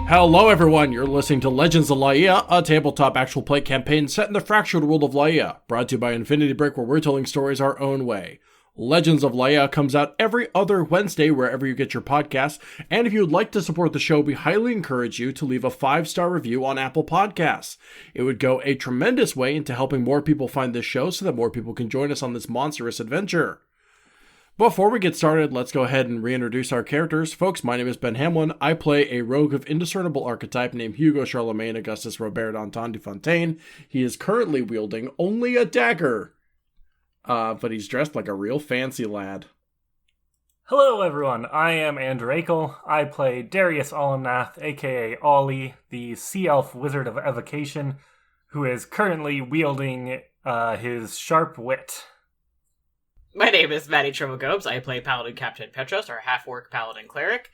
Hello everyone, you're listening to Legends of Laia, a tabletop actual play campaign set in the fractured world of Laia, brought to you by Infinity Brick, where we're telling stories our own way. Legends of Laia comes out every other Wednesday wherever you get your podcasts, and if you would like to support the show, we highly encourage you to leave a 5-star review on Apple Podcasts. It would go a tremendous way into helping more people find this show so that more people can join us on this monstrous adventure. Before we get started, let's go ahead and reintroduce our characters. Folks, my name is Ben Hamlin. I play a rogue of indiscernible archetype named Hugo Charlemagne Augustus Robert Danton de Fontaine. He is currently wielding only a dagger, but he's dressed like a real fancy lad. Hello everyone, I am Andrew Akel. I play Darius Olimnath, aka Ollie, the Sea Elf Wizard of Evocation, who is currently wielding his sharp wit. My name is Maddie Trevor-Gobes. I play Paladin Captain Petros, our half-orc Paladin Cleric.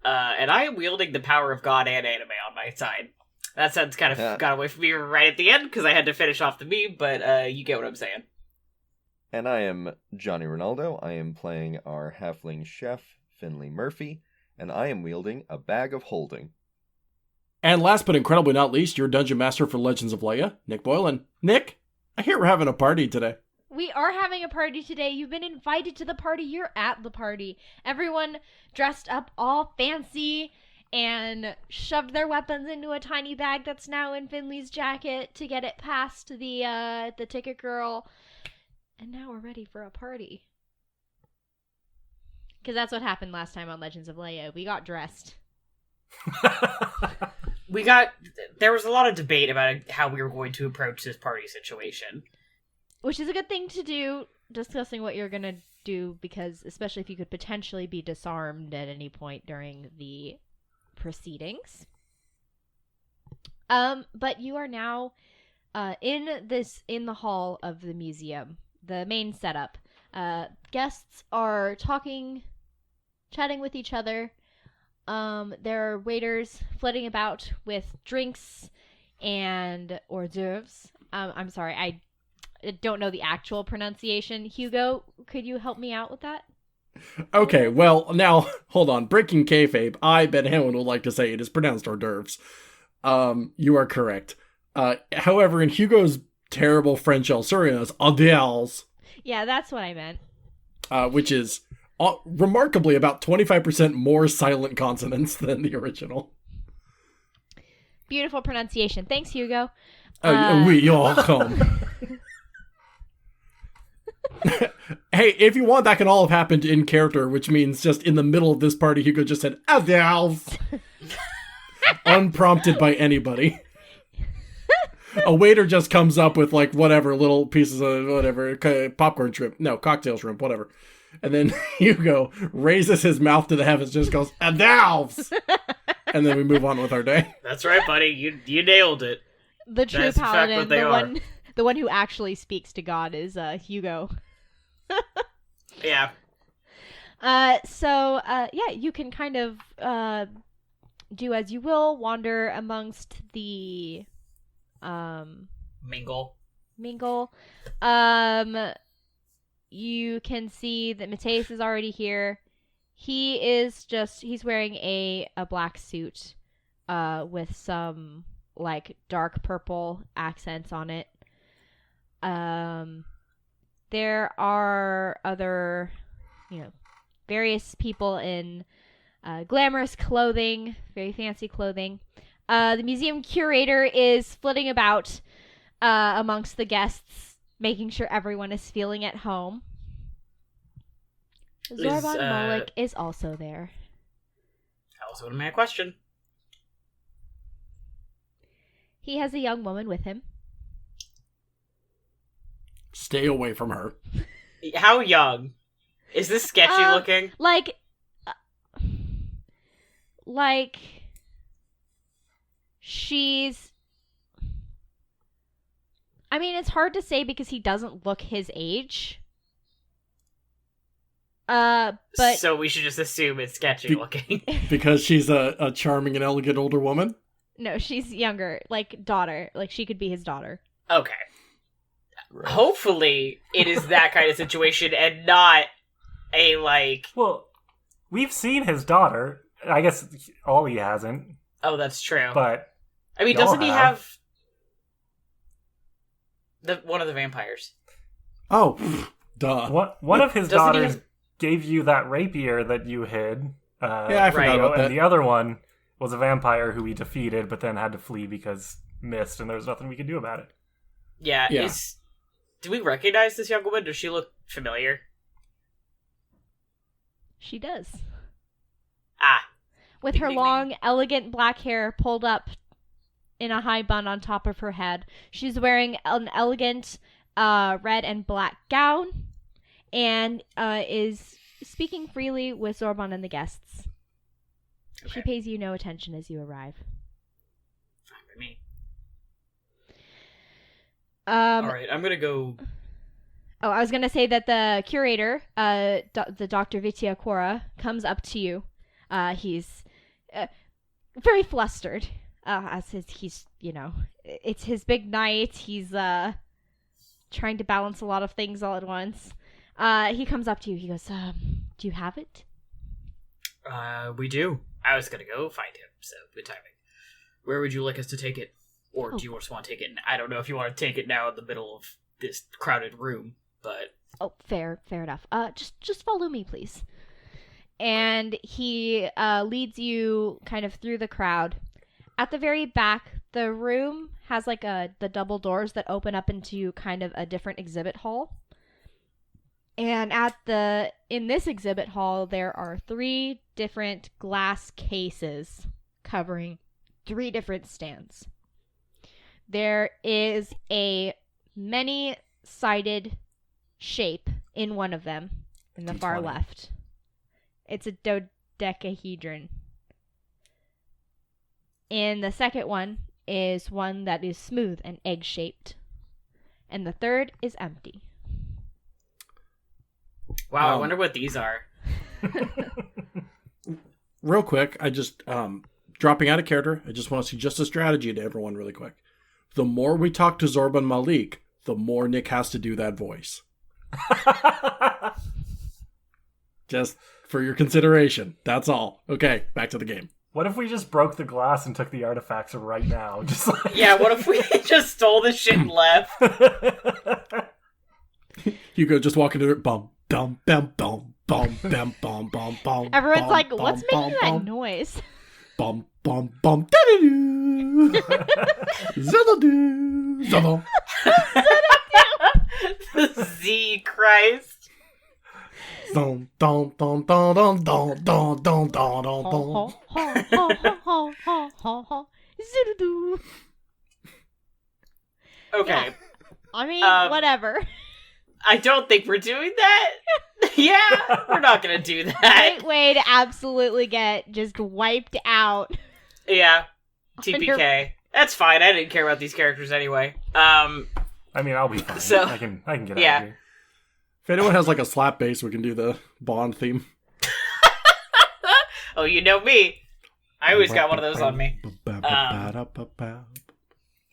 And I am wielding the power of God and anime on my side. That sentence kind of got away from me right at the end, because I had to finish off the meme, but you get what I'm saying. And I am Johnny Ronaldo. I am playing our halfling chef, Finley Murphy, and I am wielding a bag of holding. And last but incredibly not least, your Dungeon Master for Legends of Laia, Nick Boylan. Nick, I hear we're having a party today. We are having a party today. You've been invited to the party. You're at the party. Everyone dressed up all fancy and shoved their weapons into a tiny bag that's now in Finley's jacket to get it past the ticket girl. And now we're ready for a party. Because that's what happened last time on Legends of Laia. We got dressed. There was a lot of debate about how we were going to approach this party situation. Which is a good thing to do, discussing what you're going to do, because especially if you could potentially be disarmed at any point during the proceedings. But you are now in the hall of the museum, the main setup. Guests are chatting with each other. There are waiters flitting about with drinks and hors d'oeuvres. I'm sorry, I don't know the actual pronunciation. Hugo, could you help me out with that? Okay, well, now, hold on. Breaking kayfabe, I, Ben Hamlin, would like to say it is pronounced hors d'oeuvres. You are correct. However, in Hugo's terrible French Elsurian, it's hors Yeah, that's what I meant. which is remarkably about 25% more silent consonants than the original. Beautiful pronunciation. Thanks, Hugo. Oui, you're welcome. Hey, if you want, that can all have happened in character, which means just in the middle of this party, Hugo just said, "Adios," unprompted by anybody. A waiter just comes up with, like, whatever, little pieces of whatever, popcorn shrimp, no, cocktail shrimp, whatever. And then Hugo raises his mouth to the heavens, just goes, "Adios!" And then we move on with our day. That's right, buddy. You nailed it. The true That's paladin, the one who actually speaks to God is Hugo. Yeah. Yeah, you can kind of do as you will, wander amongst the Mingle. You can see that Mateus is already here. He's wearing a black suit with some like dark purple accents on it. There are other, various people in glamorous clothing, very fancy clothing. The museum curator is flitting about amongst the guests, making sure everyone is feeling at home. Zorban Molik is also there. That was my question. He has a young woman with him. Stay away from her. How young? Is this sketchy looking? She's... I mean, it's hard to say because he doesn't look his age. But... So we should just assume it's sketchy looking. Because she's a charming and elegant older woman? No, she's younger. Like, daughter. Like, she could be his daughter. Okay. Right. Hopefully, it is that kind of situation and not a, like... Well, we've seen his daughter. I guess Ollie hasn't. Oh, that's true. But I mean, y'all doesn't he have- have one of the vampires? Oh, duh. one of his Doesn't he daughters have- gave you that rapier that you hid. Yeah, I forgot Right, about that. And the other one was a vampire who we defeated, but then had to flee because missed, and there was nothing we could do about it. Yeah. Yeah. Do we recognize this young woman? Does she look familiar? She does. Ah. With Ding, her ding, long, elegant black hair pulled up in a high bun on top of her head. She's wearing an elegant red and black gown and is speaking freely with Zorban and the guests. She Okay. pays you no attention as you arrive. Fine by me. All Alright, I'm gonna go... Oh, I was going to say that the curator, the Dr. Vitya Quora, comes up to you. He's very flustered. He's, it's his big night. He's trying to balance a lot of things all at once. He comes up to you. He goes, do you have it? We do. I was gonna go find him, so good timing. Where would you like us to take it? Or do you just want to take it? I don't know if you want to take it now in the middle of this crowded room, but... Oh, fair enough. Just follow me, please. And he leads you kind of through the crowd. At the very back, the room has like the double doors that open up into kind of a different exhibit hall. And in this exhibit hall, there are 3 different glass cases covering 3 different stands. There is a many-sided shape in one of them, in the far D20. left. It's a dodecahedron. And the second one is one that is smooth and egg-shaped. And the third is empty. Wow, I Um, wonder what these are. Real quick, I just, dropping out of character, I just want to suggest a strategy to everyone really quick. The more we talk to Zorban Malik, the more Nick has to do that voice. Just for your consideration. That's all. Okay, back to the game. What if we just broke the glass and took the artifacts right now? Just like... Yeah, what if we just stole this shit and left? Hugo just walking to it, bum, bum, bum, bum, bum, bum, bum, bum, bum. Everyone's bum, like, bum, what's bum, making that bum, noise? Bum, bum, bum, da-da-doo. Zada-doo, zada. Z Christ. Dun, dun, dun, dun, dun, dun, dun, dun, dun, dun, Ho, dun. ho, ho, ho, ho, ho, ho, ho. Zoodoo. Okay, I mean, I whatever. don't think we're doing that. Yeah, we're not gonna do that. Great way to absolutely get just wiped out. Yeah, On your- TPK. That's fine. I didn't care about these characters anyway. I mean, I'll be fine. So- I can get yeah. out of here. If anyone has like a slap bass, we can do the Bond theme. Oh, you know me. I always got one of those on me.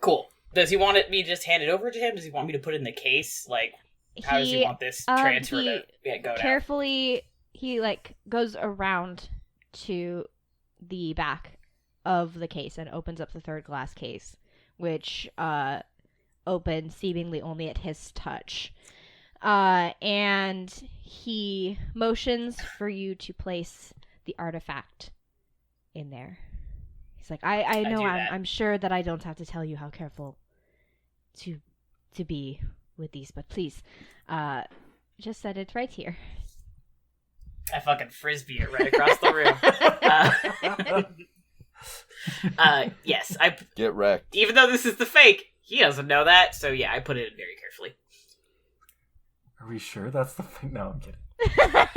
Cool. Does he want me to just hand it over to him? Does he want me to put it in the case? Like, how does he want this transfer he to go down? carefully, he like goes around to the back of the case and opens up the third glass case, which opens seemingly only at his touch. And he motions for you to place the artifact in there. He's like, I know, do that. I'm sure that I don't have to tell you how careful to be with these, but please, just set it right here. I fucking frisbee it right across the room. Yes, I. Get wrecked. Even though this is the fake, he doesn't know that. So yeah, I put it in very carefully. Are we sure that's the thing? No, I'm kidding.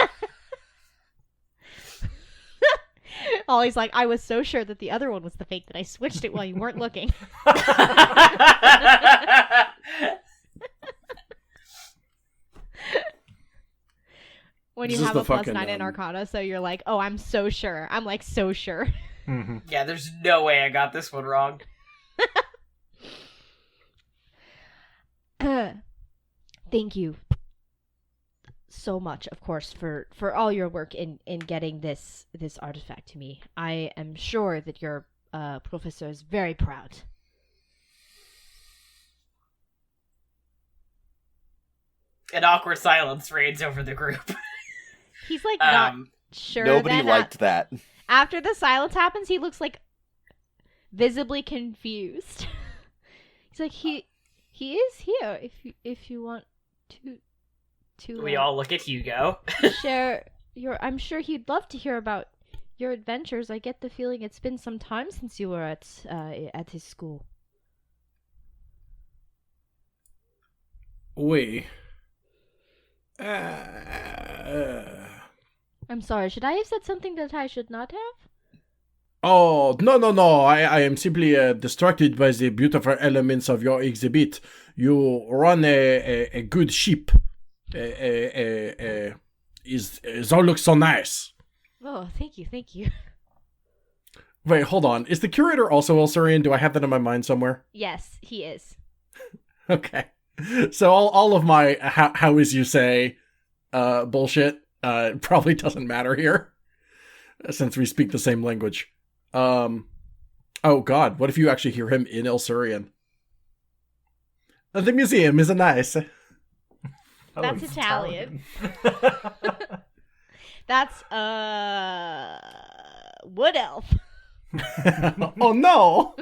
Ollie's like, I was so sure that the other one was the fake that I switched it while you weren't looking. When you This is have the a plus fucking, 9 in Arcana, so you're like, oh, I'm so sure. I'm like, so sure. Mhm. Yeah, there's no way I got this one wrong. Thank you so much, of course, for all your work in getting this artifact to me. I am sure that your professor is very proud. An awkward silence reigns over the group. He's like not sure. Nobody then liked that. After the silence happens, he looks like visibly confused. He's like he is here if you want to We all look at Hugo. share your. I'm sure he'd love to hear about your adventures. I get the feeling it's been some time since you were at his school. We. I'm sorry. Should I have said something that I should not have? Oh, no. I am simply distracted by the beautiful elements of your exhibit. You run a good ship. It all looks so nice. Oh, thank you. Wait, hold on. Is the curator also Elsurian? Do I have that in my mind somewhere? Yes, he is. Okay. So all of my how is you say bullshit probably doesn't matter here, since we speak the same language. Oh god, what if you actually hear him in Elsurian? The museum is nice. That's Italian. That's wood elf. Oh no.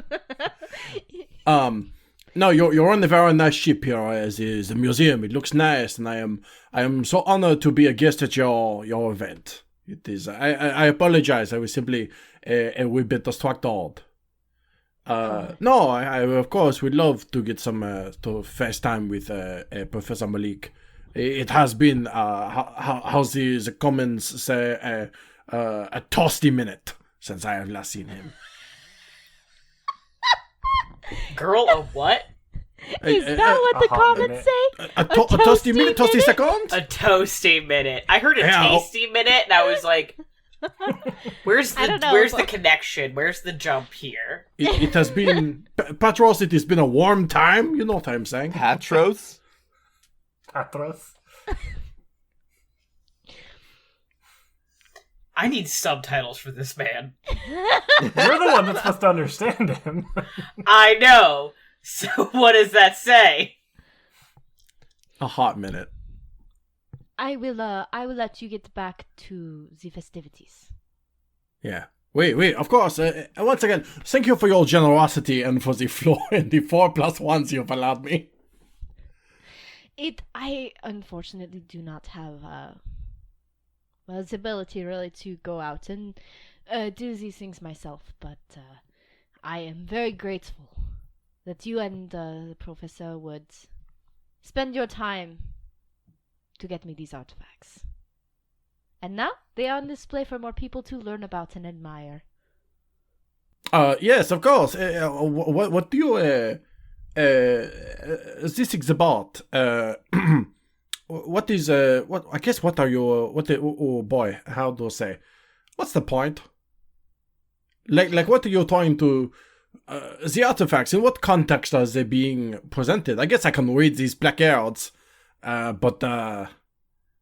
No, you're on a very nice ship here. The museum. It looks nice, and I am so honored to be a guest at your event. It is. I apologize. I was simply a wee bit distracted. No, I of course would love to get some to FaceTime with Professor Malik. It has been how the commons say a toasty minute since I have last seen him. Girl, a what? Is that what the hot comments minute. say? A toasty minute, toasty second? A toasty minute. I heard a Yeah. tasty minute, and I was like, "Where's I don't know, the but- connection? Where's the jump here?" It has been Patros. It has been a warm time. You know what I'm saying? Patros? Patros. I need subtitles for this man. You're the one that's supposed to understand him. I know. So what does that say? A hot minute. I will let you get back to the festivities. Yeah. Wait. Of course. Once again, thank you for your generosity and for the floor and the 4+1s you've allowed me. I unfortunately do not have the ability really to go out and do these things myself, but I am very grateful that you and the professor would spend your time to get me these artifacts. And now they are on display for more people to learn about and admire. Yes, of course. What do you this exhibit? What is what? I guess what are you? Oh boy, how do I say? What's the point? Like what are you trying to? The artifacts, in what context are they being presented? I guess I can read these placards, but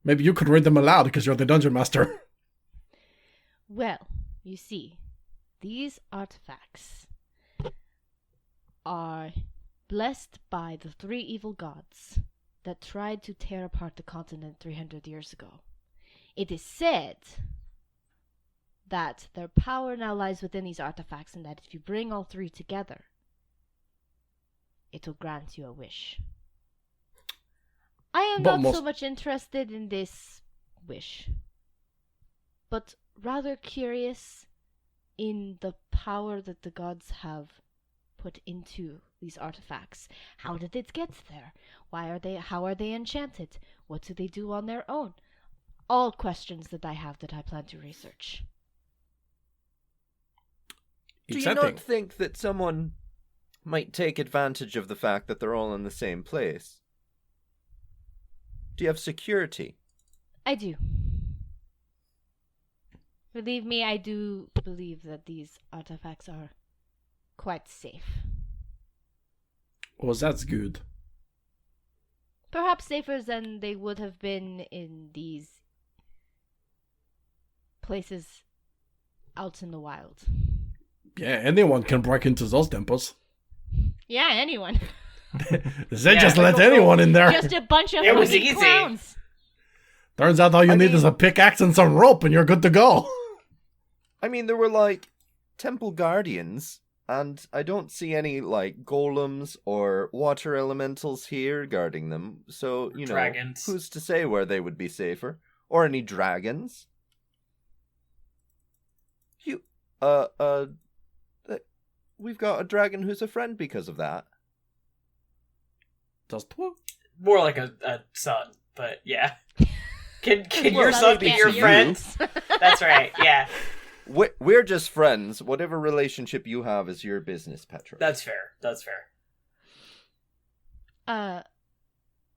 maybe you could read them aloud because you're the dungeon master. Well, you see, these artifacts are blessed by the 3 evil gods that tried to tear apart the continent 300 years ago. It is said that their power now lies within these artifacts, and that if you bring all 3 together, it will grant you a wish. I am But not so most- much interested in this wish, but rather curious in the power that the gods have put into these artifacts. How did it get there? How are they enchanted? What do they do on their own? All questions that I have that I plan to research. Do you Exciting. not think that someone might take advantage of the fact that they're all in the same place? Do you have security? I do. Believe me, I do believe that these artifacts are quite safe. Oh, that's good. Perhaps safer than they would have been in these places out in the wild. Yeah, anyone can break into those temples. Yeah, anyone. They just let anyone in there. Just a bunch of It was fucking easy. clowns. Turns out all you need is a pickaxe and some rope and you're good to go. I mean, there were, like, temple guardians, and I don't see any, like, golems or water elementals here guarding them. So, you know, Dragons. who's to say where they would be safer? Or any dragons? We've got a dragon who's a friend because of that. Just whoop. More like a son, but yeah. Can Well, your son be can't your be friend? friends. That's right, yeah. We're just friends. Whatever relationship you have is your business, Petra. That's fair.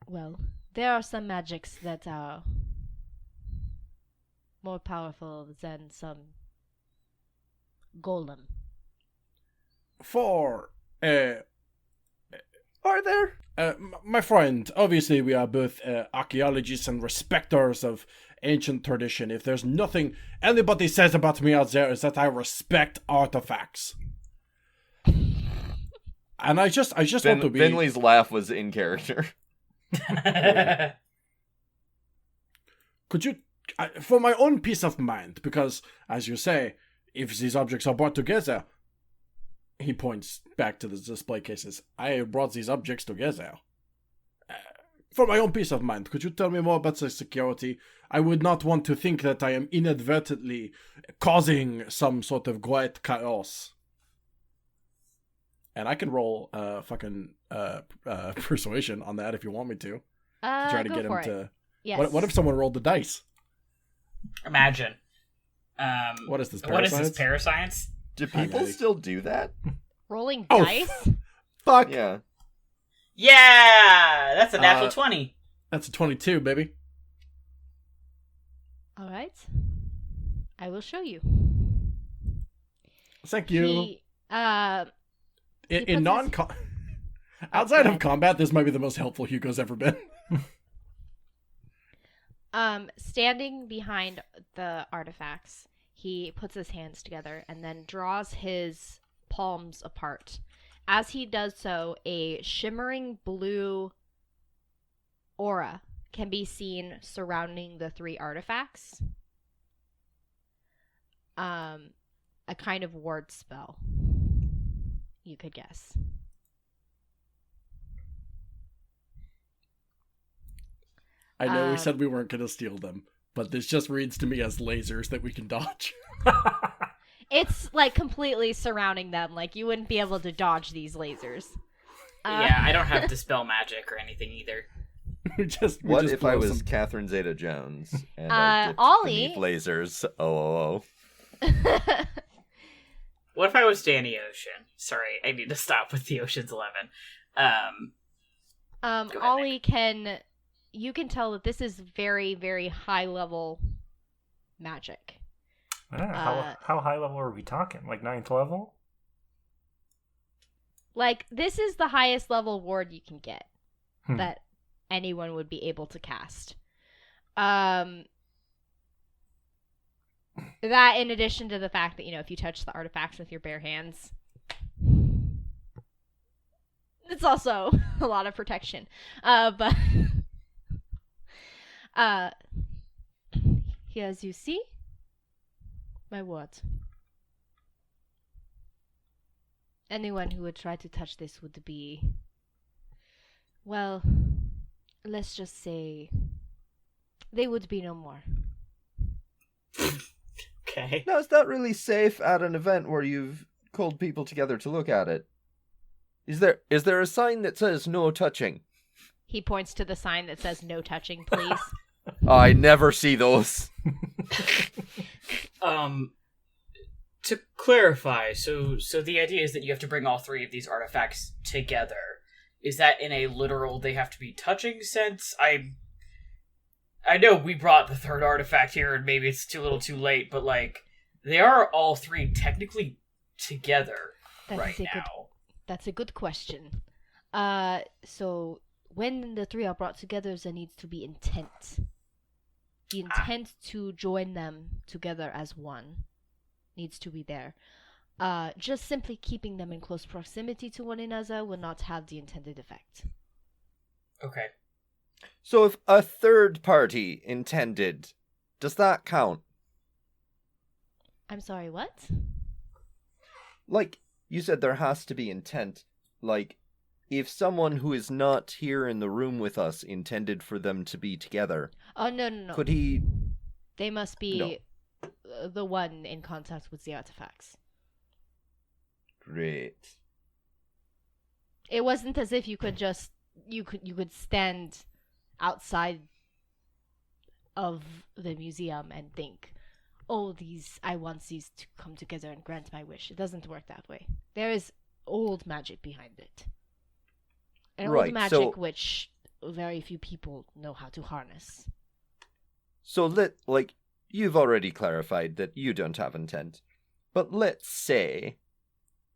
Well, there are some magics that are more powerful than some golem. Are there? My friend, obviously we are both archaeologists and respecters of ancient tradition. If there's nothing anybody says about me out there is that I respect artifacts. And I just want to be... Finley's laugh was in character. Could you... for my own peace of mind, because, as you say, if these objects are brought together... He points back to the display cases. I brought these objects together. For my own peace of mind, could you tell me more about the security? I would not want to think that I am inadvertently causing some sort of great chaos. And I can roll fucking persuasion on that if you want me to. Try to Go get him for it. to... Yes. What if someone rolled the dice? Imagine. What is this, What is this, parascience? parascience? Do people Maddie. still do that? Rolling Oh, dice? Fuck! Yeah. Yeah! That's a natural 20. That's a 22, baby. All right. I will show you. Thank you. He, In puts non outside of combat, this might be the most helpful Hugo's ever been. standing behind the artifacts, he puts his hands together and then draws his palms apart. As he does so, a shimmering blue aura can be seen surrounding the three artifacts. A kind of ward spell, you could guess. I know we said we weren't going to steal them, but this just reads to me as lasers that we can dodge. It's like completely surrounding them, like you wouldn't be able to dodge these lasers. Yeah, I don't have dispel magic or anything either. What if I was Catherine Zeta-Jones and I dipped Ollie? beneath lasers? Oh. What if I was Danny Ocean? Sorry, I need to stop with the Ocean's 11. Go ahead, Ollie you can tell that this is very, very high level magic. How high level are we talking? Like 9th level? Like, this is the highest level ward you can get Hmm. that anyone would be able to cast. That in addition to the fact that, if you touch the artifacts with your bare hands, it's also a lot of protection. But here, as you see, my ward. Anyone who would try to touch this would be, well, let's just say they would be no more. Okay. Now, is that really safe at an event where you've called people together to look at it? Is there a sign that says no touching? He points to the sign that says no touching, please. I never see those. To clarify, so the idea is that you have to bring all three of these artifacts together. Is that in a literal they have to be touching sense? I know we brought the third artifact here and maybe it's too little too late, but like they are all three technically together now. That's a good question. So when the three are brought together, there needs to be intent. The intent to join them together as one needs to be there. just simply keeping them in close proximity to one another will not have the intended effect. Okay. So if a third party intended, does that count? I'm sorry, what? Like, you said there has to be intent. Like, if someone who is not here in the room with us intended for them to be together, Oh, no. could he... They must be the one in contact with the artifacts. Great. It wasn't as if you could just you could stand outside of the museum and think, oh, I want these to come together and grant my wish. It doesn't work that way. There is old magic behind it. And Right, old magic which very few people know how to harness. So you've already clarified that you don't have intent. But let's say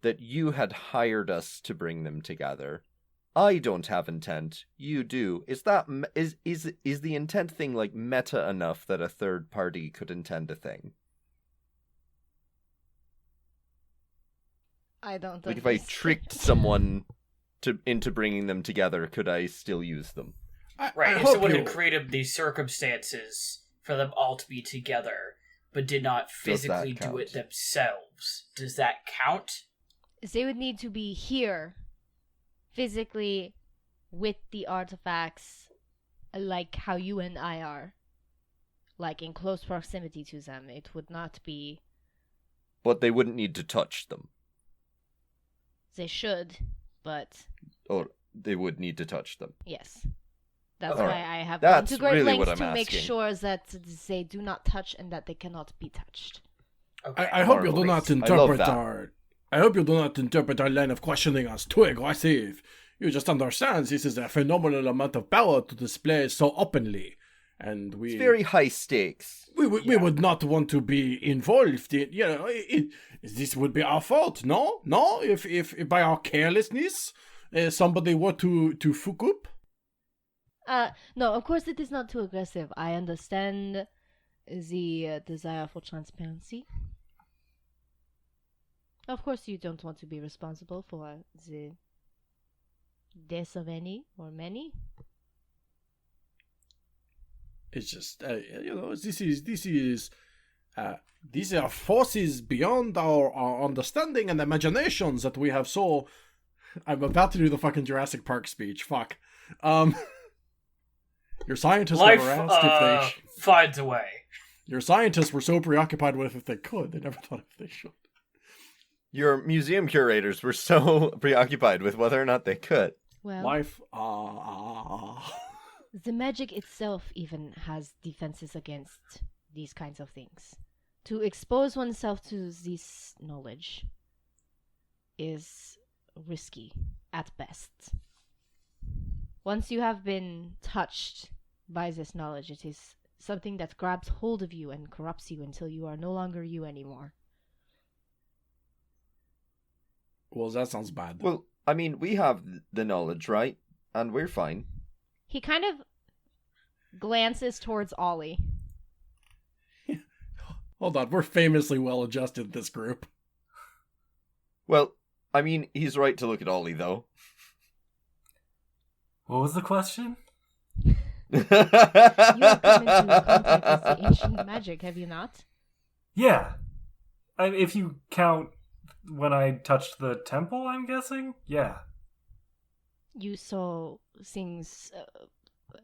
that you had hired us to bring them together. I don't have intent. You do. Is the intent thing like meta enough that a third party could intend a thing? I don't Like if I tricked someone into bringing them together, could I still use them? Right, if someone had created these circumstances for them all to be together, but did not physically do it themselves, does that count? They would need to be here, physically, with the artifacts, like how you and I are. Like in close proximity to them. It would not be... But they wouldn't need to touch them. They should, but... Or they would need to touch them. Yes. That's All why right. I have That's gone to great really lengths what to I'm make asking. sure that they do not touch and that they cannot be touched. Okay. I hope you do not Marvelous. I love interpret that. our line of questioning as too aggressive. You just understand this is a phenomenal amount of power to display so openly, and It's very high stakes. we would not want to be involved in, this would be our fault, no? If by our carelessness, somebody were to fuck up? No, of course it is not too aggressive. I understand the desire for transparency. Of course you don't want to be responsible for the death of any or many. It's just, these are forces beyond our understanding and imaginations that we have so... I'm about to do the fucking Jurassic Park speech, fuck. Your scientists Life never asked if they... finds a way. Your scientists were so preoccupied with if they could, they never thought if they should. Your museum curators were so preoccupied with whether or not they could. Well, Life, the magic itself even has defenses against these kinds of things. To expose oneself to this knowledge is risky at best. Once you have been touched by this knowledge, it is something that grabs hold of you and corrupts you until you are no longer you anymore. Well, that sounds bad. Well, I mean, we have the knowledge, right? And we're fine. He kind of glances towards Ollie. Hold on, we're famously well adjusted in this group. Well, I mean, he's right to look at Ollie, though. What was the question? You have come into contact with the ancient magic, have you not? Yeah. If you count when I touched the temple, I'm guessing? Yeah. You saw things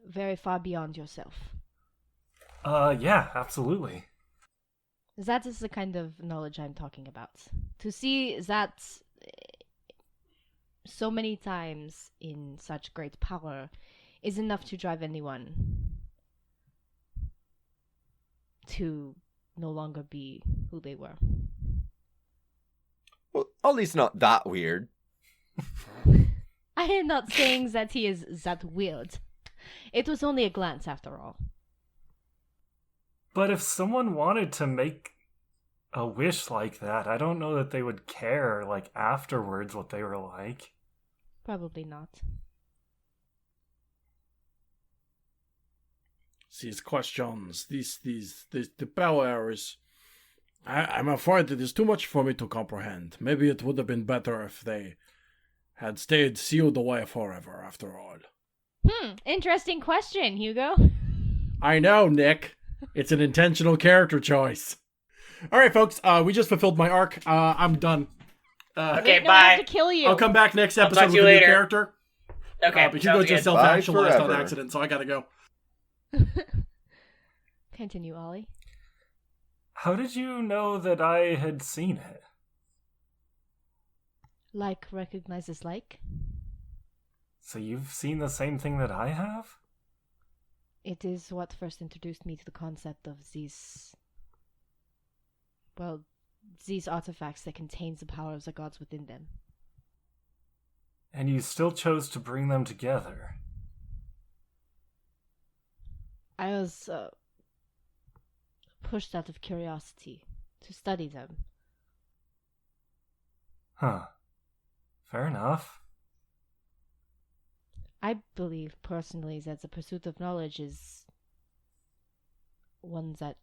very far beyond yourself. Yeah, absolutely. That is the kind of knowledge I'm talking about. To see that so many times in such great power is enough to drive anyone to no longer be who they were. Well, Ollie's not that weird. I am not saying that he is that weird. It was only a glance after all. But if someone wanted to make a wish like that, I don't know that they would care, like, afterwards what they were like. Probably not. These questions, the powers, I'm afraid it is too much for me to comprehend. Maybe it would have been better if they had stayed sealed away forever, after all. Interesting question, Hugo. I know, Nick. It's an intentional character choice. All right, folks. We just fulfilled my arc. I'm done. Okay, No, I have bye. to kill you. I'll come back next I'll episode talk with to a you new later. character. Okay, But sounds Hugo good. just self-actualized on forever. accident, so I gotta go. Continue, Ollie. How did you know that I had seen it? Like recognizes like. So you've seen the same thing that I have? It is what first introduced me to the concept of these... Well, these artifacts that contains the power of the gods within them. And you still chose to bring them together. I was pushed out of curiosity to study them. Huh. Fair enough. I believe personally that the pursuit of knowledge is one that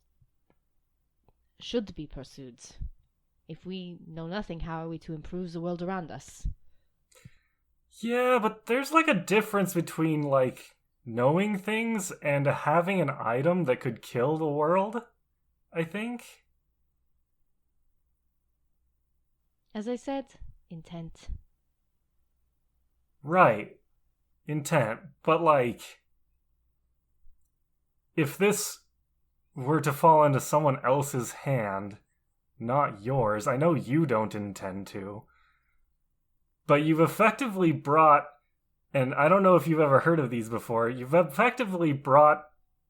should be pursued. If we know nothing, how are we to improve the world around us? Yeah, but there's like a difference between like knowing things and having an item that could kill the world, I think. As I said, intent. Right. Intent. But like, if this were to fall into someone else's hand, not yours, I know you don't intend to, but you've effectively brought, and I don't know if you've ever heard of these before, you've effectively brought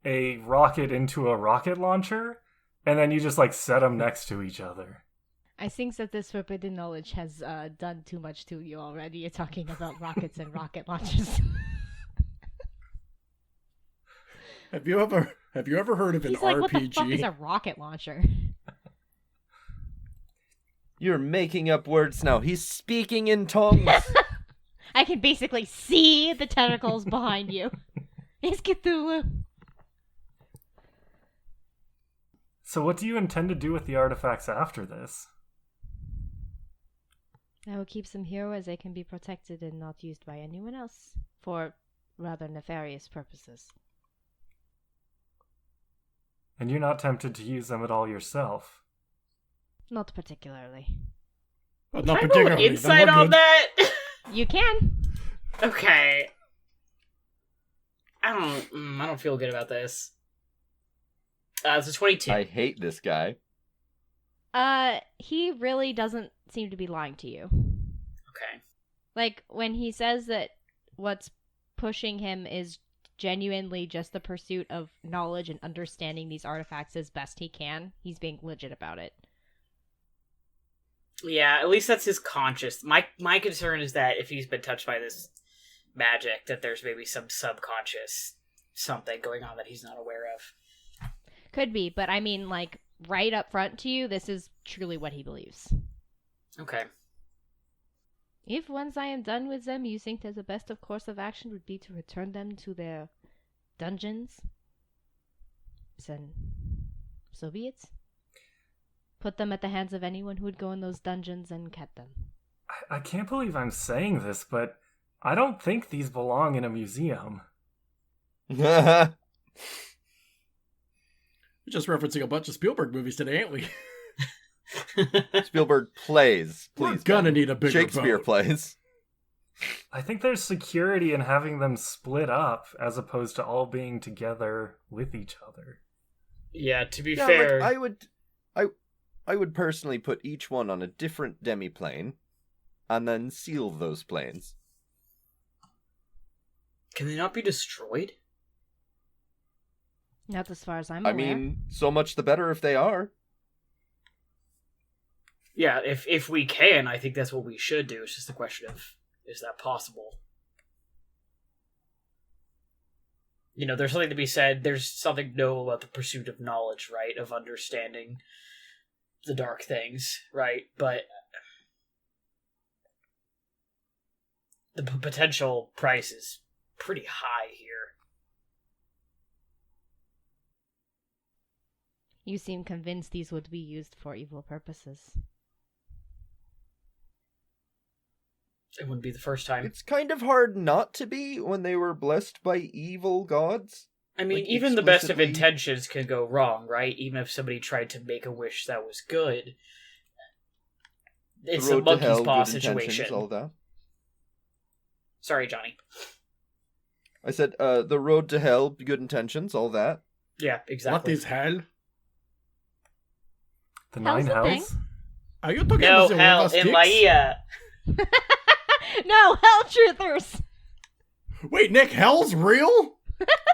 a rocket into a rocket launcher, and then you just like set them next to each other. I think that this forbidden knowledge has done too much to you already. You're talking about rockets and rocket launchers. Have you ever heard of an He's like, RPG? what the fuck is a rocket launcher? You're making up words now. He's speaking in tongues. I can basically see the tentacles behind you. It's Cthulhu. So what do you intend to do with the artifacts after this? I will keep them here as they can be protected and not used by anyone else for rather nefarious purposes. And you're not tempted to use them at all yourself? Not particularly. Not Can I roll particularly. then insight we're on good. that? You can. Okay. I don't feel good about this. It's a 22. I hate this guy. He really doesn't seem to be lying to you. Okay. Like, when he says that what's pushing him is genuinely just the pursuit of knowledge and understanding these artifacts as best he can, he's being legit about it. Yeah, at least that's his conscious. My concern is that if he's been touched by this magic, that there's maybe some subconscious something going on that he's not aware of. Could be, but I mean, like, right up front to you, this is truly what he believes. Okay. If once I am done with them, you think that the best of course of action would be to return them to their dungeons, then so be it. Put them at the hands of anyone who would go in those dungeons and get them. I can't believe I'm saying this, but I don't think these belong in a museum. We're just referencing a bunch of Spielberg movies today, ain't we? Spielberg plays. We're Please, gonna God. need a bigger Shakespeare boat. plays. I think there's security in having them split up as opposed to all being together with each other. Yeah, to be Yeah, fair. like, I would personally put each one on a different demiplane, and then seal those planes. Can they not be destroyed? Not as far as I'm I aware. mean, so much the better if they are. Yeah, if we can, I think that's what we should do. It's just a question of, is that possible? You know, there's something to be said. There's something to know about the pursuit of knowledge, right? Of understanding the dark things, right? But the potential price is pretty high here. You seem convinced these would be used for evil purposes. It wouldn't be the first time. It's kind of hard not to be when they were blessed by evil gods. I mean, like, even the best of explicitly- intentions can go wrong, right? Even if somebody tried to make a wish that was good. It's The a road to monkey's hell, paw good intentions, situation. all that. Sorry, Johnny. I said, the road to hell, good intentions, all that. Yeah, What exactly. is hell? The Hell's Nine a thing. Hells? Are you talking No about the hell River in Styx? Laia. No, hell truthers! Wait, Nick, hell's real?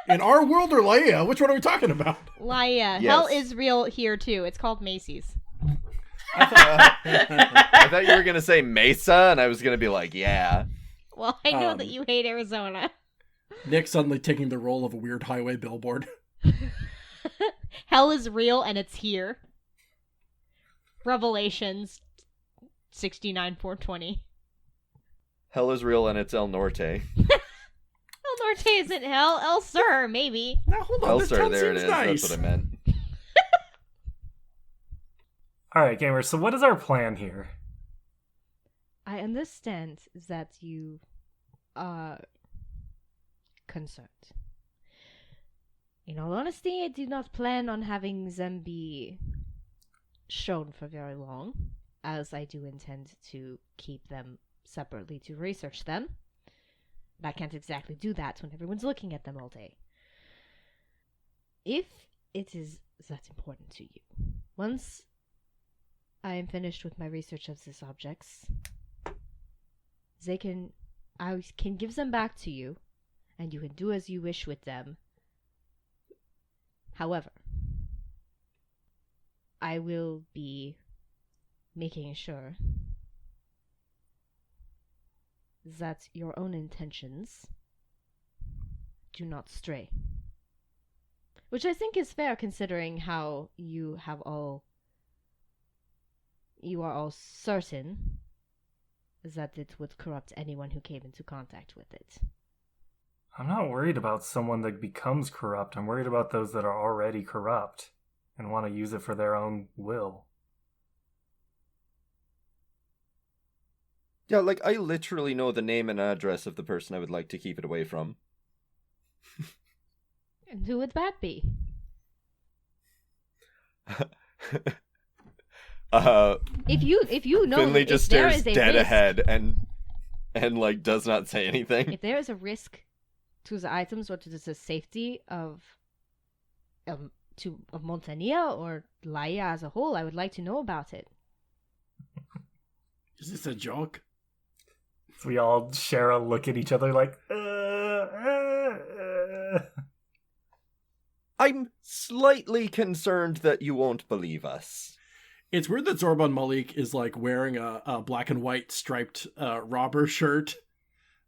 In our world or Laia? Which one are we talking about? Laia. Yes. Hell is real here too. It's called Macy's. I thought you were gonna say Mesa, and I was gonna be like, yeah. Well, I know that Um, you hate Arizona. Nick suddenly taking the role of a weird highway billboard. Hell is real and it's here. Revelations 69:420. Hell is real, and it's El Norte. El Norte isn't hell. El Sur, maybe. Now hold on, El this Sur, town there it seems is. nice. That's what I meant. Alright, gamers, so what is our plan here? I understand that you are concerned. In all honesty, I do not plan on having them be shown for very long, as I do intend to keep them separately to research them. But I can't exactly do that when everyone's looking at them all day. If it is that important to you, once I am finished with my research of these objects, I can give them back to you, and you can do as you wish with them. However, I will be making sure that your own intentions do not stray. Which I think is fair considering how you are all certain that it would corrupt anyone who came into contact with it. I'm not worried about someone that becomes corrupt. I'm worried about those that are already corrupt and want to use it for their own will. Yeah, like, I literally know the name and address of the person I would like to keep it away from. And who would that be? If you know, Finley just if there stares is a dead risk, ahead and like does not say anything. if there is a risk to the items or to the safety of Montania or Laia as a whole, I would like to know about it. Is this a joke? So we all share a look at each other like, I'm slightly concerned that you won't believe us. It's weird that Zorban Malik is like wearing a black and white striped robber shirt,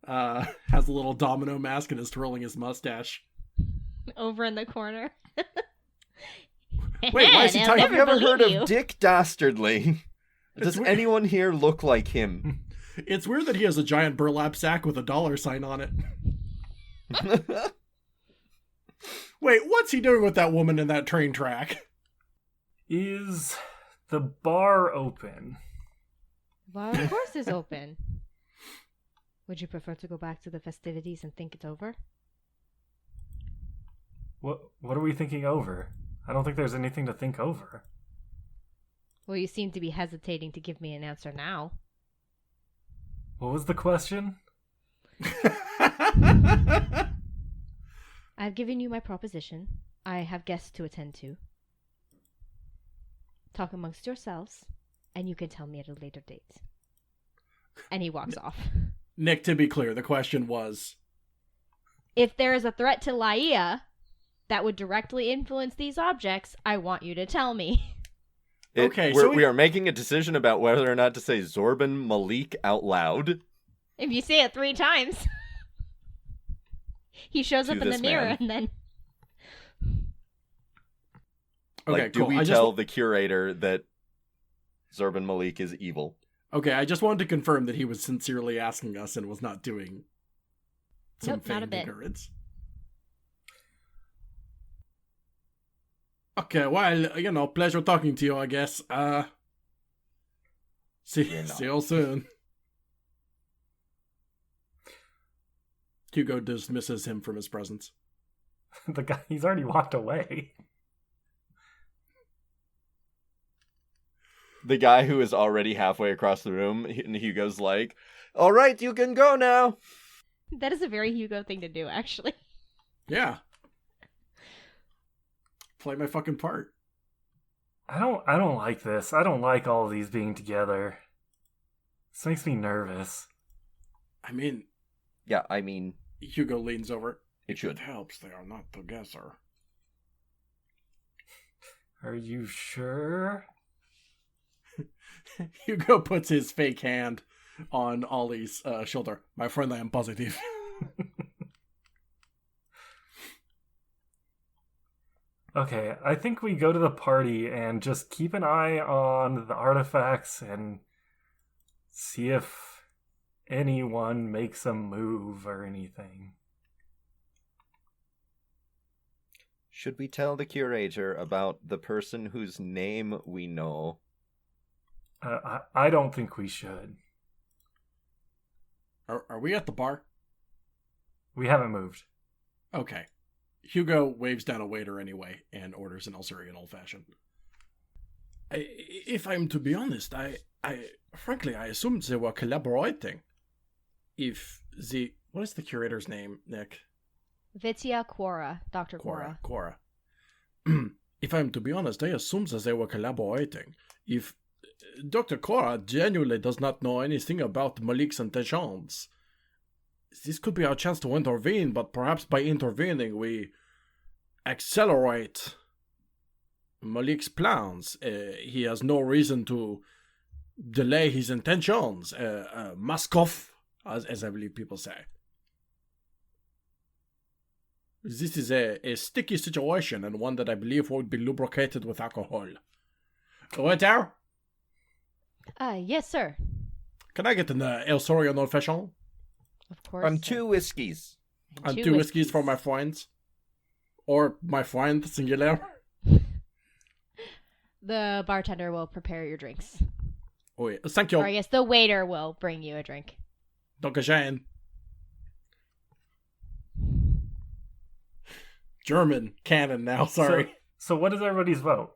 has a little domino mask, and is twirling his mustache. Over in the corner. Wait, why is he They'll talking- Have never you ever believe heard you. of Dick Dastardly? Does It's weird. anyone here look like him? It's weird that he has a giant burlap sack with a dollar sign on it. Wait, what's he doing with that woman in that train track? is the bar open? Bar, of course, is open. Would you prefer to go back to the festivities and think it over? What are we thinking over? I don't think there's anything to think over. Well, you seem to be hesitating to give me an answer now. What was the question? I've given you my proposition. I have guests to attend to. Talk amongst yourselves, and you can tell me at a later date. And he walks off. Nick, to be clear, the question was... If there is a threat to Laia that would directly influence these objects, I want you to tell me. Okay, we're, so we are making a decision about whether or not to say Zorban Malik out loud. If you say it 3 times. He shows To up in the this mirror man. and then... Okay, Like, do cool. we I just- tell the curator that Zorban Malik is evil? Okay, I just wanted to confirm that he was sincerely asking us and was not doing some Nope, not a feigned bit. ignorance. Okay, well, pleasure talking to you, I guess. See you soon. Hugo dismisses him from his presence. The guy, he's already walked away. The guy who is already halfway across the room, and Hugo's like, all right, you can go now. That is a very Hugo thing to do, actually. Yeah. Play my fucking part. I don't like this. I don't like all of these being together. This makes me nervous. I mean... Yeah, I mean... Hugo leans over. It should. It helps they are not together. Are you sure? Hugo puts his fake hand on Ollie's shoulder. My friend, I am positive. Okay, I think we go to the party and just keep an eye on the artifacts and see if anyone makes a move or anything. Should we tell the curator about the person whose name we know? I don't think we should. Are we at the bar? We haven't moved. Okay. Hugo waves down a waiter anyway and orders an Elsyrian old-fashioned. If I'm to be honest, I frankly, I assumed they were collaborating. What is the curator's name, Nick? Vitia Quora, Dr. Quora. Quora. If I'm to be honest, I assumed that they were collaborating. If Dr. Quora genuinely does not know anything about Malik's intentions, this could be our chance to intervene, but perhaps by intervening we accelerate Malik's plans. He has no reason to delay his intentions. Mask off, as I believe people say. This is a sticky situation and one that I believe would be lubricated with alcohol. Waiter? Yes, sir. Can I get an Elsyrian old-fashioned? Of course. On 2 whiskeys. And 2 whiskeys for my friends. Or my friend, singular. The bartender will prepare your drinks. Oh, yeah. Thank you. Or I guess the waiter will bring you a drink. Dankeschön. German canon now, sorry. So what is everybody's vote?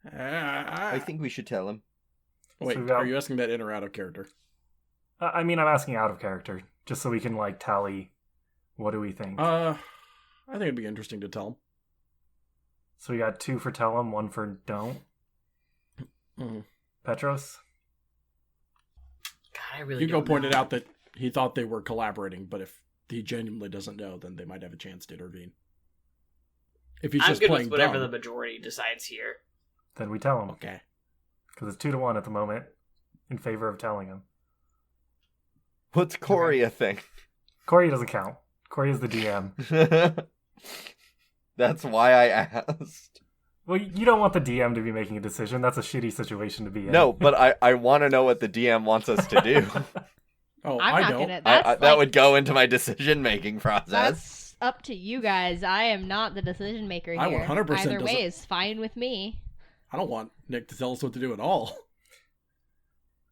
I think we should tell him. Wait, So we got- are you asking that in or out of character? I mean, I'm asking out of character, just so we can, tally what do we think. I think it'd be interesting to tell him. So we got 2 for tell 'em, 1 for don't. Mhm. Petros? God, I really Hugo don't pointed know. out that he thought they were collaborating, but if he genuinely doesn't know, then they might have a chance to intervene. If he's I'm just good playing with whatever dumb. the majority decides here. Then we tell him. Okay. Because it's 2-1 at the moment in favor of telling him. What's Corey a thing? Corey doesn't count. Corey is the DM. That's why I asked. Well, you don't want the DM to be making a decision. That's a shitty situation to be in. No, but I want to know what the DM wants us to do. Oh, I'm I not don't. gonna. That's That would go into my decision-making process. That's up to you guys. I am not the decision maker here. I 100% Either way doesn't- is fine with me. I don't want Nick to tell us what to do at all.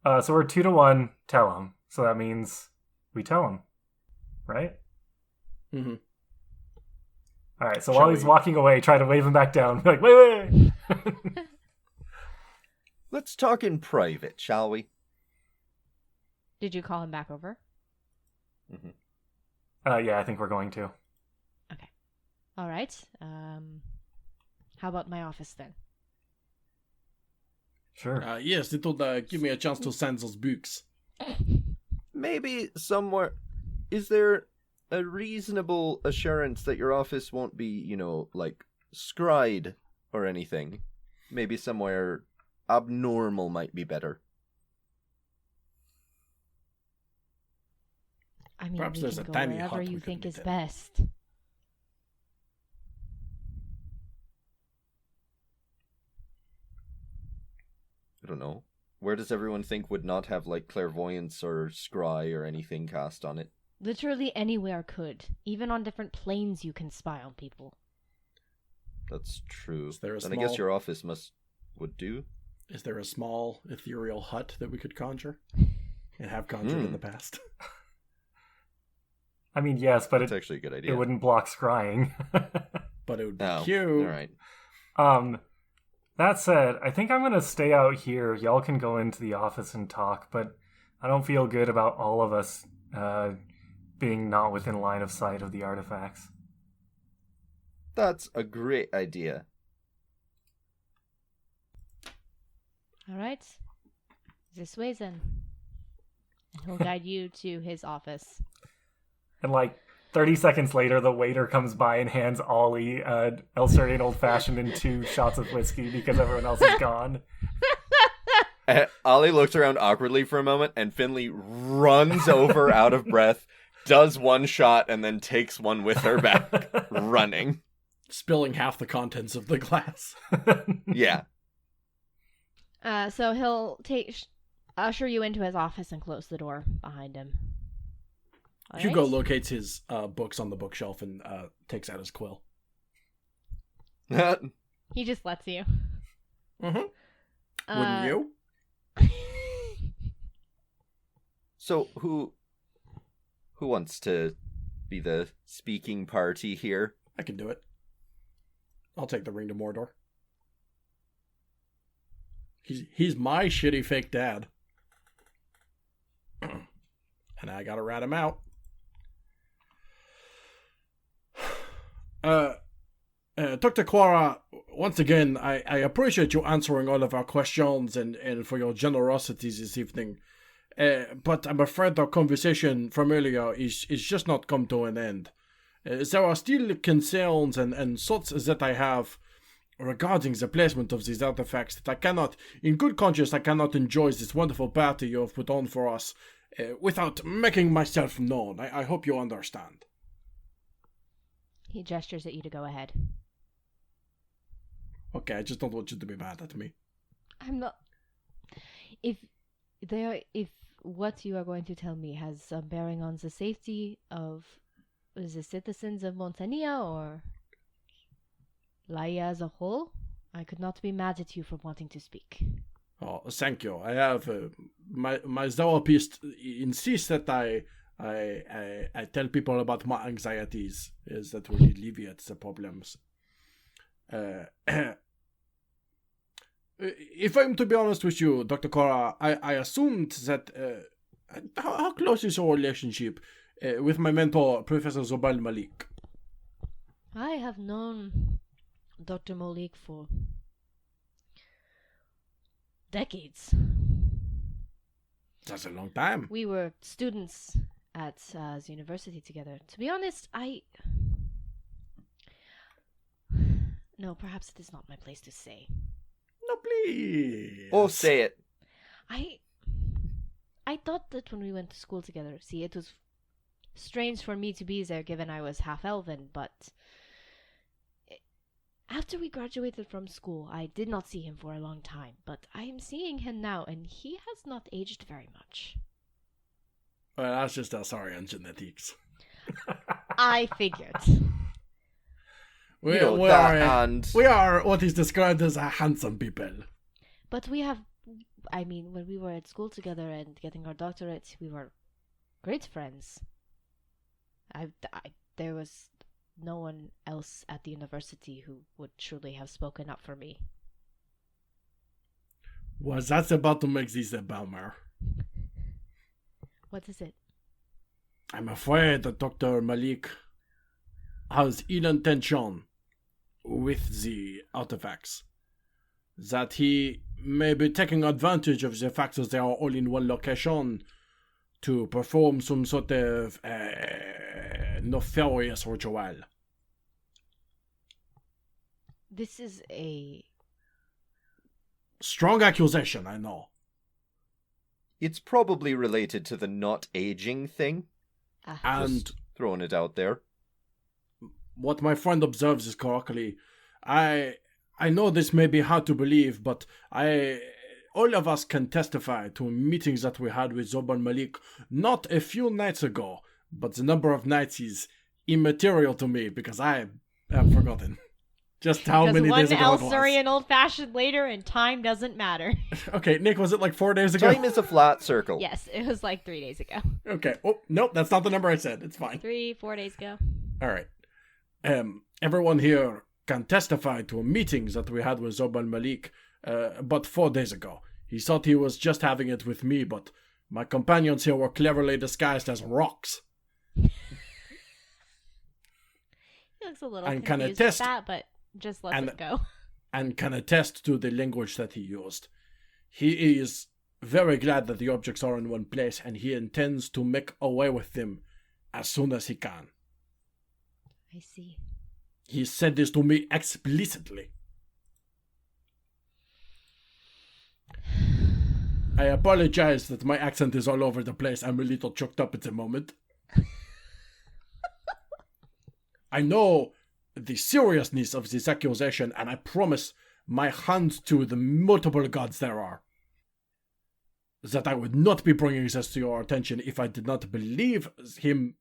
So we're 2-1, tell him. So that means we tell him. Right? Mm-hmm. Alright, so Shall while he's we- walking away, try to wave him back down. Be like, wait! Let's talk in private, shall we? Did you call him back over? Yeah, I think we're going to. All right. How about my office then? Sure. Yes, it would give me a chance to send those books. Maybe somewhere... Is there a reasonable assurance that your office won't be, scried or anything? Maybe somewhere abnormal might be better. I mean, Perhaps we there's can a go tiny wherever hut you we could think meet is in. best. I don't know. Where does everyone think would not have, clairvoyance or scry or anything cast on it? Literally anywhere could. Even on different planes you can spy on people. That's true. Is there a Then I guess small- your office would do. Is there a small ethereal hut that we could conjure? And have conjured in the past? I mean, yes, but That's actually a good idea. it wouldn't block scrying. But it would be Oh, cute. all right. That said, I think I'm gonna stay out here. Y'all can go into the office and talk, but I don't feel good about all of us being not within line of sight of the artifacts. That's a great idea. All right. This way then. And he'll guide you to his office. And like 30 seconds later, the waiter comes by and hands Ollie Elsurian Old Fashioned and 2 shots of whiskey because everyone else is gone. Ollie looks around awkwardly for a moment, and Finley runs over out of breath, does 1 shot, and then takes one with her back, running. Spilling half the contents of the glass. Yeah. So he'll usher you into his office and close the door behind him. All Hugo right? locates his books on the bookshelf and takes out his quill. He just lets you. Mm-hmm. Wouldn't you? So, who wants to be the speaking party here? I can do it. I'll take the ring to Mordor. He's my shitty fake dad. And I gotta rat him out. Dr. Quara, once again, I appreciate you answering all of our questions and for your generosity this evening. But I'm afraid our conversation from earlier is just not come to an end. There are still concerns and thoughts that I have regarding the placement of these artifacts that I cannot, in good conscience, I cannot enjoy this wonderful party you have put on for us without making myself known. I hope you understand. He gestures at you to go ahead. Okay, I just don't want you to be mad at me. I'm not. If what you are going to tell me has some bearing on the safety of the citizens of Montania or Laia as a whole, I could not be mad at you for wanting to speak. Oh, thank you. I have my therapist insists that I tell people about my anxieties, is that will alleviate the problems. If I'm to be honest with you, Dr. Cora, I assumed that how close is your relationship with my mentor, Professor Zobal Malik? I have known Dr. Malik for decades. That's a long time. We were students at the university together. To be honest, No, perhaps it is not my place to say. No, please. Oh, say it. I thought that when we went to school together, see, it was strange for me to be there given I was half elven, but after we graduated from school, I did not see him for a long time, but I am seeing him now, and he has not aged very much. Well, that's just Asarian genetics. I figured. We and are what is described as a handsome people. But we have, when we were at school together and getting our doctorate, we were great friends. There was no one else at the university who would truly have spoken up for me. Well, that's about to make this a bummer. What is it? I'm afraid that Dr. Malik has ill intention with the artifacts. That he may be taking advantage of the fact that they are all in one location to perform some sort of nefarious ritual. This is a... Strong accusation, I know. it's probably related to the not aging thing. And Just throwing it out there. what my friend observes is correctly. I know this may be hard to believe, but all of us can testify to meetings that we had with Zoban Malik not a few nights ago, but the number of nights is immaterial to me because I have forgotten. Just how Because many one days ago it was. Elsurian old-fashioned later, and time doesn't matter. Okay, Nick, was it like 4 days ago? Time is a flat circle. Yes, it was like 3 days ago. Okay. Oh, nope, that's not the number I said. It's fine. 3-4 days ago. All right. Everyone here can testify to a meeting that we had with Zobal Malik about 4 days ago. He thought he was just having it with me, but my companions here were cleverly disguised as rocks. He looks a little And can confused attest- with that, but just lets and- it go. And can attest to the language that he used. He is very glad that the objects are in one place, and he intends to make away with them as soon as he can. I see. He said this to me explicitly. I apologize that my accent is all over the place. I'm a little choked up at the moment. I know the seriousness of this accusation, and I promise my hand to the multiple gods there are that I would not be bringing this to your attention if I did not believe him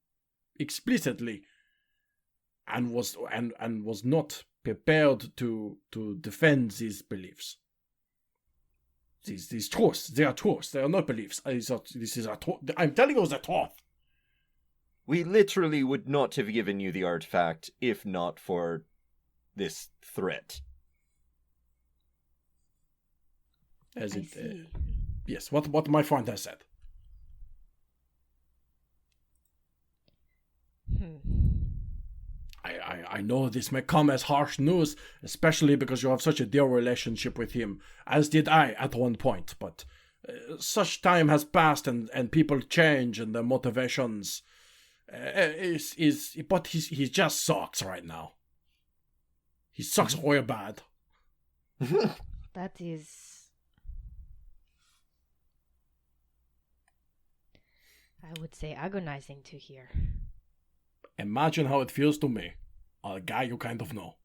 explicitly and was not prepared to defend these beliefs. These truths, they are truths. They are not beliefs. This is a truth. I'm telling you the truth. We literally would not have given you the artifact if not for this threat. As I it, see. yes, what my friend has said. I know this may come as harsh news, especially because you have such a dear relationship with him, as did I at one point, but such time has passed and people change and their motivations but he just sucks right now. He sucks real bad. That is... I would say agonizing to hear. Imagine how it feels to me, a guy you kind of know.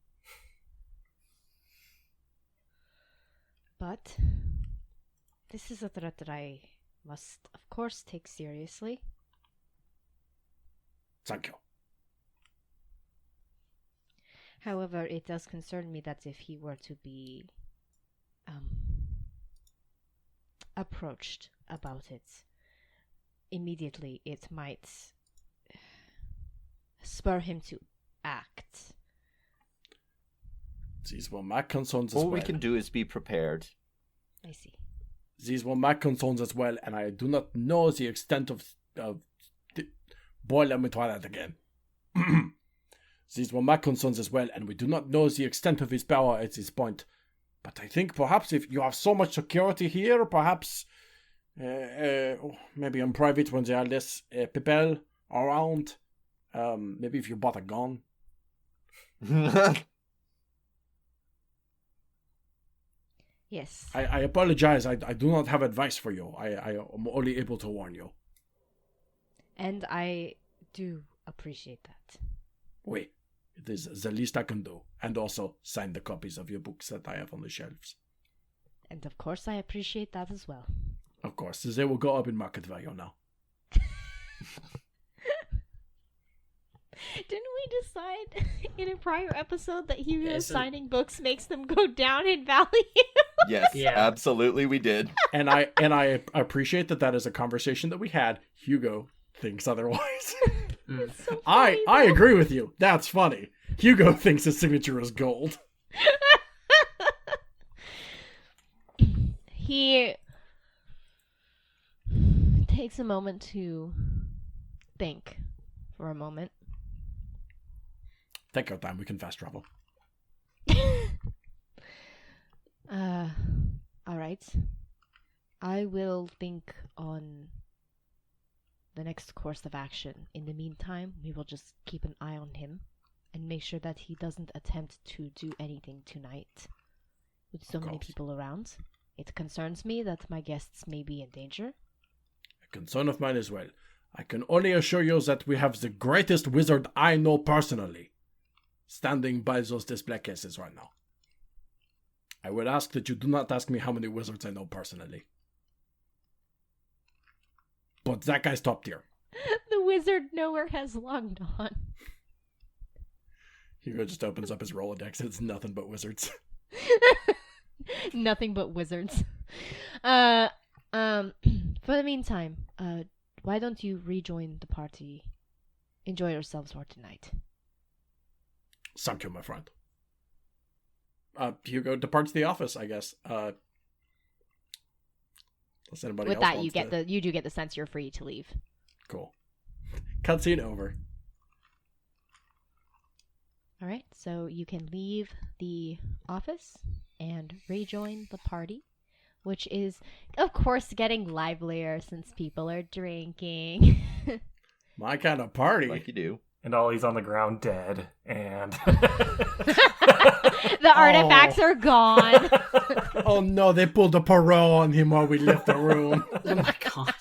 But this is a threat that I must, of course, take seriously. Thank you. However, it does concern me that if he were to be approached about it, immediately it might spur him to act. These were my concerns as All well. we can do is be prepared. I see. These were my concerns as well, and I do not know the extent of boy, let me try that again. These were my concerns as well, and we do not know the extent of his power at this point. But I think perhaps if you have so much security here, perhaps maybe in private when there are less people around, maybe if you bought a gun. Yes. I apologize. I do not have advice for you. I am only able to warn you. And I do appreciate that. Wait, it is the least I can do. And also sign the copies of your books that I have on the shelves. And of course, I appreciate that as well. Of course, they will go up in market value now. Didn't we decide in a prior episode that Hugo Yes, signing books makes them go down in value? Yes, Yeah. absolutely we did. And I appreciate that is a conversation that we had. Hugo thinks otherwise. It's so I funny, though. agree with you. That's funny. Hugo thinks his signature is gold. He takes a moment to think for a moment. Take your time. We can fast travel. All right. I will think on the next course of action. In the meantime, we will just keep an eye on him and make sure that he doesn't attempt to do anything tonight with so many course. people around. It concerns me that my guests may be in danger. A concern of mine as well. I can only assure you that we have the greatest wizard I know personally standing by those display cases right now. I would ask that you do not ask me how many wizards I know personally. But that guy's top tier. The wizard nowhere has long gone. Hugo just opens up his Rolodex and it's nothing but wizards. Nothing but wizards. For the meantime, why don't you rejoin the party? Enjoy yourselves for tonight. Thank you, my friend. Hugo departs the office, I guess. Unless anybody With else that, wants you do get the sense you're free to leave. Cool. Cutscene over. All right, so you can leave the office and rejoin the party, which is, of course, getting livelier since people are drinking. My kind of party. Like you do. And Ollie's on the ground dead, and... The artifacts are gone. Oh no, they pulled a parole on him while we left the room. Oh my god.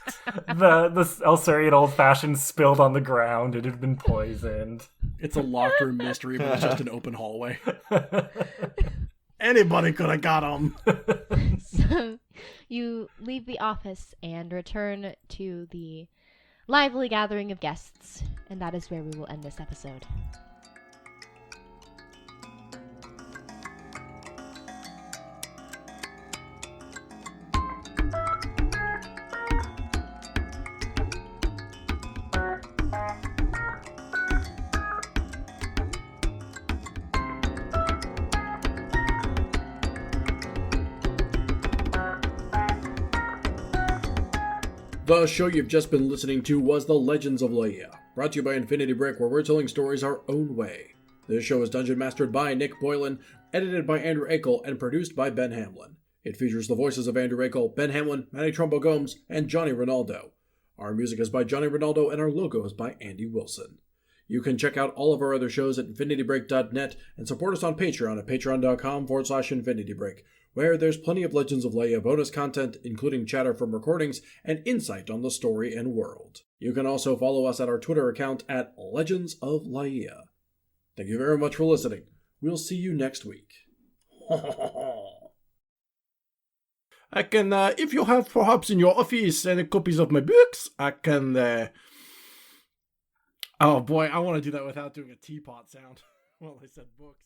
the Elsarian old-fashioned spilled on the ground. It had been poisoned. It's a locked room mystery, but it's just an open hallway. Anybody could have got him. So you leave the office and return to the lively gathering of guests, and that is where we will end this episode. The show you've just been listening to was The Legends of Laia, brought to you by Infinity Break, where we're telling stories our own way. This show is dungeon mastered by Nick Boylan, edited by Andrew Akel, and produced by Ben Hamlin. It features the voices of Andrew Akel, Ben Hamlin, Manny Trumbo Gomes, and Johnny Ronaldo. Our music is by Johnny Ronaldo, and our logo is by Andy Wilson. You can check out all of our other shows at infinitybreak.net and support us on Patreon at patreon.com/infinitybreak, where there's plenty of Legends of Laia bonus content, including chatter from recordings and insight on the story and world. You can also follow us at our Twitter account at Legends of Laia. Thank you very much for listening. We'll see you next week. I can, if you have perhaps in your office any copies of my books, I can, Oh boy, I want to do that without doing a teapot sound. Well, I said books.